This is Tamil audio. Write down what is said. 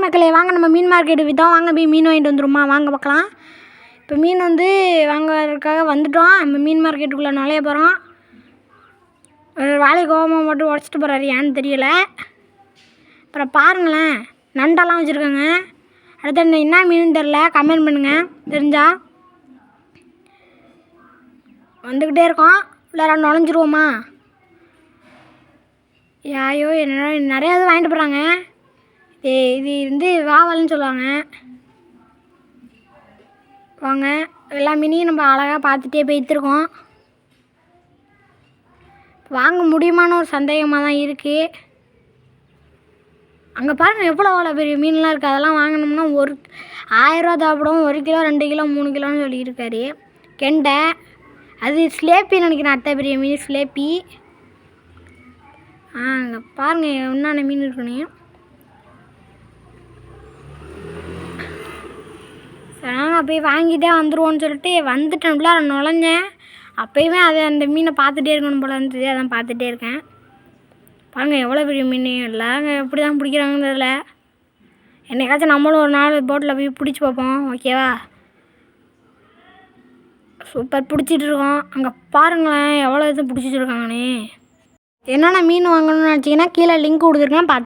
மக்களே, வாங்க நம்ம மீன் மார்க்கெட்டுக்கு விற்றோம். வாங்க போய் மீன் வாங்கிட்டு வந்துருமா, வாங்க பார்க்கலாம். இப்போ மீன் வந்து வாங்குறதுக்காக வந்துட்டோம். நம்ம மீன் மார்க்கெட்டுக்குள்ளே நுழைய போகிறோம். வாழை கோவமாக மட்டும் உடச்சிட்டு போகிறாரு, ஏன்னு தெரியலை. அப்புறம் பாருங்களேன், நண்டெல்லாம் வச்சுருக்காங்க. அடுத்து என்ன மீன் தெரில, கமெண்ட் பண்ணுங்கள் தெரிஞ்சா. வந்துக்கிட்டே இருக்கோம். உள்ளார நுழைஞ்சிருவோமா? ஐயோ, என்ன நிறையா இது வாங்கிட்டு போகிறாங்க. இது வந்து வாவல்னு சொல்லுவாங்க. வாங்க, எல்லா மீனையும் நம்ம அழகாக பார்த்துட்டே போய்த்துருக்கோம். வாங்க முடியுமான்னு ஒரு சந்தேகமாக தான் இருக்குது. அங்கே பாருங்கள் எவ்வளோ பெரிய மீன்லாம் இருக்குது. அதெல்லாம் வாங்கினோம்னா 1000 தேவைப்படும். 1 கிலோ 2 கிலோ 3 கிலோன்னு சொல்லியிருக்காரு. கெண்டை, அது ஸ்லேப்பின்னு நினைக்கிறேன். அத்தை பெரிய மீன் ஸ்லேப்பி. அங்கே பாருங்கள் என்னென்ன மீன் இருக்குன்னு. நாங்கள் போய் வாங்கிட்டே வந்துடுவோன்னு சொல்லிட்டு வந்துட்டேன்ல, நுழைஞ்சேன். அப்போயுமே அந்த மீனை பார்த்துட்டே இருக்கணும் போல இருந்துச்சு. அதான் பார்த்துட்டே இருக்கேன். பாருங்கள் எவ்வளோ பெரிய மீன். எல்லாங்க எப்படி தான் பிடிக்கிறாங்கன்னு தெரியல. என்னைக்காச்சும் நம்மளும் ஒரு நாள் போட்டில் போய் பிடிச்சி பார்ப்போம், ஓகேவா? சூப்பர், பிடிச்சிட்டு இருக்கோம். அங்கே பாருங்களேன் எவ்வளோ இது பிடிச்சிட்டு இருக்காங்கண்ணே. என்னென்ன மீன் வாங்கணும்னு நினச்சிங்கன்னா கீழே லிங்க் கொடுத்துருக்கேன், பார்த்து